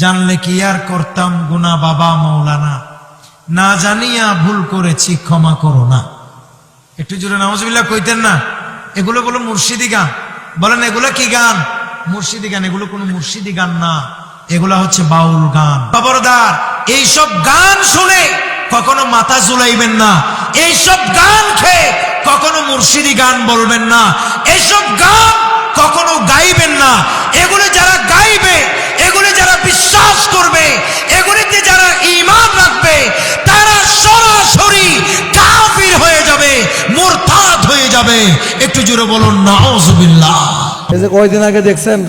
জানলে কি আর করতাম গুনাহ বাবা মৌলানা, না জানিয়া ভুল করেছি ক্ষমা করো না। একটু জোরে নাউজুবিল্লাহ কইতেন না? এগুলো বলো মুর্শিদি গান। বলেন এগুলো কি গান? মুর্শিদি গান। এগুলো কোনো মুর্শিদি গান না, এগুলা হচ্ছে বাউল গান। খবরদার এইসব গান শুনে কখনো মাথা ঝুলাইবেন না, এইসব গান খেয়ে কখনো মুর্শিদি গান বলবেন না, এইসব গান কখনো গাইবেন না। এগুলো যারা গাইবে, এগুলো যারা বিশ্বাস করবে, এগুলিতে যারা ঈমান রাখবে, তারা সরাসরি কাফির হয়ে যাবে, মুরতাদ হয়ে যাবে। একটু জোরে বলুন নাউজুবিল্লাহ। এই যে কয়দিন আগে দেখছেন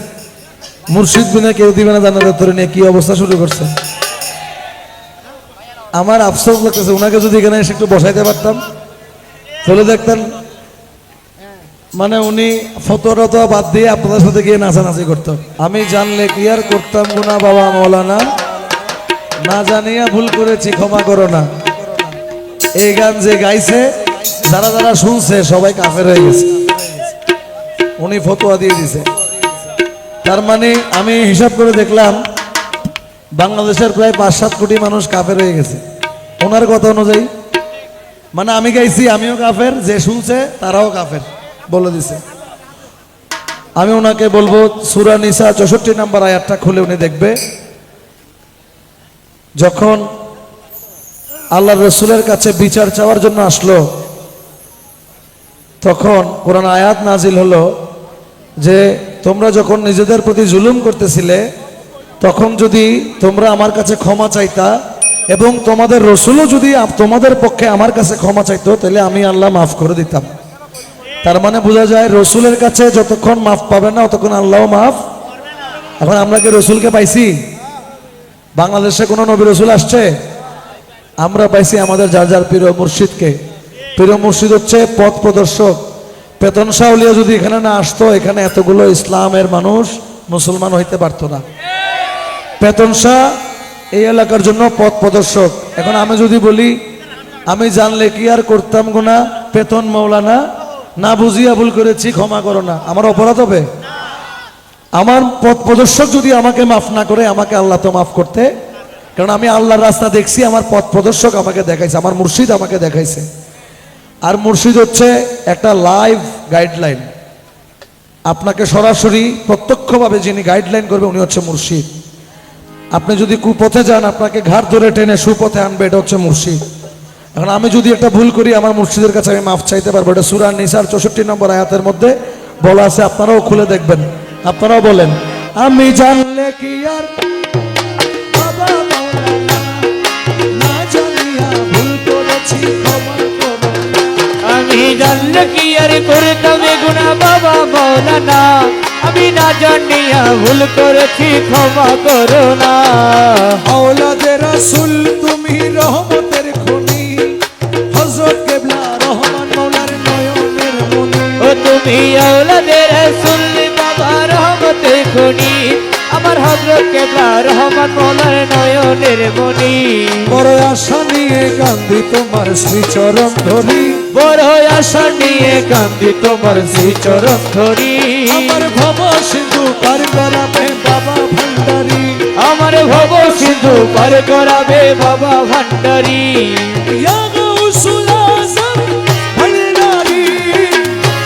মুর্শিদ বিনা কেউ দিবে না জান্নাতের তরে নিয়ে কি অবস্থা শুরু করছে। আমার আফসোস লাগতেছে, ওনাকে যদি এখানে এসে একটু বসাইতে পারতাম তাহলে দেখতেন মানে উনি ফতোয়া বাদ দিয়ে আপনাদের সাথে গিয়ে নাচানাচি করতেন। আমি জানলে কি আর করতাম গুনাহ বাবা মৌলানা, না জানিয়া ভুল করেছি ক্ষমা করো না। এই গান যে গাইছে, যারা যারা শুনছে সবাই কাফের হয়ে গেছে। উনি ফতোয়া দিয়ে দিছে। তার মানে আমি হিসাব করে দেখলাম বাংলাদেশের প্রায় 5-7 কোটি মানুষ কাফের হয়ে গেছে ওনার কথা অনুযায়ী। মানে আমি গাইছি আমিও কাফের, যে শুনছে তারাও কাফের বলে দিছে। আমি ওনাকে বলবো সূরা নিসা 64 নম্বর আয়াতটা খুলে উনি দেখবে। যখন আল্লাহর রাসূলের কাছে বিচার চাওয়ার জন্য আসলো, তখন কোরআন আয়াত নাজিল হলো যে তোমরা যখন নিজেদের প্রতি জুলুম করতেছিলে, তখন যদি তোমরা আমার কাছে ক্ষমা চাইতা এবং তোমাদের রাসূলও যদি তোমাদের পক্ষে আমার কাছে ক্ষমা চাইতো, তাহলে আমি আল্লাহ মাফ করে দিতাম। তার মানে বোঝা যায় রাসূলের কাছে যতক্ষণ মাফ পাবে না ততক্ষণ আল্লাহও মাফ। এখন আমরা কি রাসূলকে পাইছি? বাংলাদেশে কোনো নবী রাসূল আসছে? আমরা পাইছি আমাদের যার যার পীর মুর্শিদকে। পীর মুর্শিদ হচ্ছে পথ প্রদর্শক। পেতন শাহ আউলিয়া যদি এখানে না আসতো, এখানে এতগুলো ইসলামের মানুষ মুসলমান হইতে পারতো না। পেতন শাহ এই এলাকার জন্য পথ প্রদর্শক। এখন আমি যদি বলি আমি জানলে কি আর করতাম গুনাহ পেতন মৌলানা, না বুঝিয়া ভুল করেছি ক্ষমা করো না, আমার অপরাধ হবে? আমার পথ প্রদর্শক যদি আমাকে মাফ না করে, আমাকে আল্লাহ তো মাফ করতে, কারণ আমি আল্লাহর রাস্তা দেখছি, আমার পথ প্রদর্শক আমাকে দেখাইছে, আমার মুর্শিদ আমাকে দেখাইছে। আর মুর্শিদ হচ্ছে একটা লাইভ গাইডলাইন। আপনাকে সরাসরি প্রত্যক্ষভাবে যিনি গাইডলাইন করবে উনি হচ্ছে মুর্শিদ। আপনি যদি কুপথে যান, আপনাকে ঘাট ধরে টেনে সুপথে আনবে, এটা হচ্ছে মুর্শিদ। এখন আমি যদি একটা ভুল করি, আমার মুর্শিদের কাছে আমি মাফ চাইতে পারবো। এটা সূরা নিসার 64 নম্বর আয়াতের মধ্যে বলা আছে, আপনারাও খুলে দেখবেন। আপনারাও বলেন আমি জানলে কি আর বাবা মৌলানা, না জানিয়া ভুল করেছি ক্ষমা করো। আমি জানলে কি আর করতাম গুনাহ বাবা মৌলানা, আমি না জানিয়া ভুল করেছি ক্ষমা করো না। আওলাদে রাসূল তুমি রহমতের খনি, হযরত কিবলা রহমান মওলার নয়নের মনি। ও তুমি আওলাদে রাসূল বাবা রহমতের খনি, আমার হযরত কিবলা রহমান মওলার নয়নের মনি। বড় আশা নিয়ে কান্দি তোমার শ্রীচরণ ধরি, বড় আশা নিয়ে কান্দি তোমার শ্রীচরণ ধরি। আমার ভব সিন্ধু পার করাবে বাবা ভান্ডারি, আমার ভব সিন্ধু পার করাবে বাবা ভান্ডারি। ইয়া গাউসুল আযম ভান্ডারি,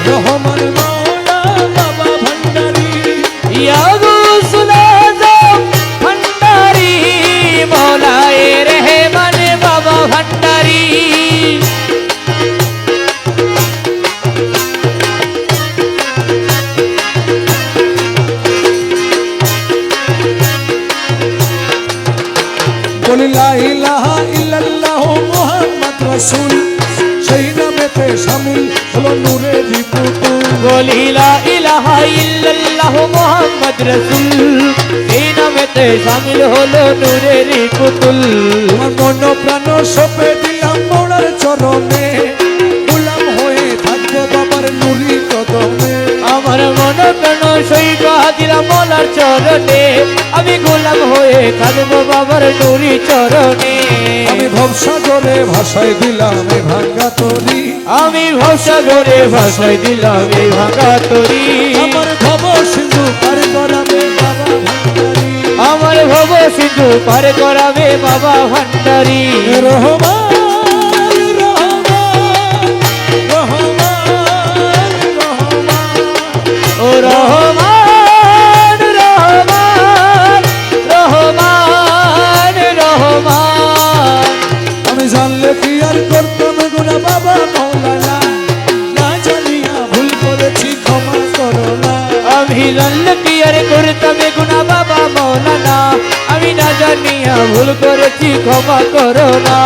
রহমান মওলা বাবা ভান্ডারি। ইয়া গাউসুল আযম ভান্ডারি, মওলায়ে রহমান বাবা ভান্ডারি। বলি লা ইলাহা ইল্লাল্লাহু মুহাম্মদ রাসূল, সেই নামেতে শামিল হলো নূরের পুতুল। বলি লা ইলাহা ইল্লাল্লাহু মুহাম্মদ রাসূল, এই নামেতে শামিল হলো নূরের পুতুল। আমার মন প্রাণ সঁপে দিলাম মওলার চরণে, গোলাম হয়ে থাকবো বাবার নূরি কদমে। আমার মন প্রাণ সইবা দিলাম মওলার চরণে, আমি গোলাম হয়ে থাকবো বাবার নূরি চরণে। আমি ভবসাগরে ভাসাই দিলাম এই ভাঙ্গা তরি, আমি ভবসাগরে ভাসাই দিলাম এই ভাঙা তরি। আমার ভব সিন্ধু পার করাবে বাবা ভান্ডারি। আমার ভব সিন্ধু পার করাবে বাবা ভান্ডারি রহমান রহমান রহমান রহমান ও রহমান রহমান রহমান রহমান আমি জানলে কি আর করতাম গুনা বাবা মৌলানা না জানিয়া ভুল করেছি ক্ষমা করো না আমি জানলে কি আর করতাম গুনা বাবা মৌলানা আমি না জানিয়া ভুল করেছি ক্ষমা করো না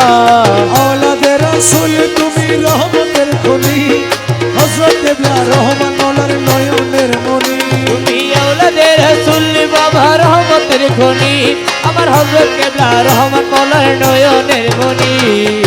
আওলাদের রাসূল তুমি রহমতের খনি হযরত কেবলা রহমান মৌলার নয়নের মনি তুমি আওলাদের রাসূল বাবা রহমতের খনি আমার হযরত কেবলা রহমান মৌলার নয়নের মনি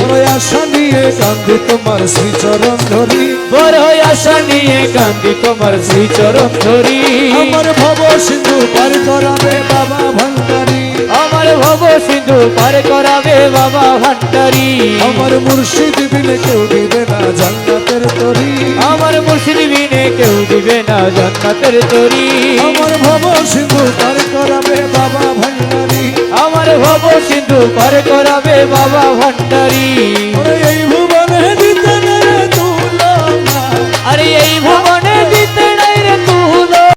বড় আশা নিয়ে কান্দি তোমার শ্রীচরণ ধরি বড় আশা নিয়ে কান্দি তোমার শ্রীচরণ ধরি আমার ভব সিন্ধু পার করাবে বাবা ভান্ডারি আমার ভব সিন্ধু পার করাবে বাবা ভান্ডারি আমার মুর্শিদ বিনে কেউ দিবে না জান্নাতের তরি আমার মুর্শিদ বিনে কেউ দিবে না জান্নাতের তরি আমার ভব সিন্ধু পার করাবে বাবা ভান্ডারি আমার ভব সিন্ধু পার করাবে বাবা ভান্ডারি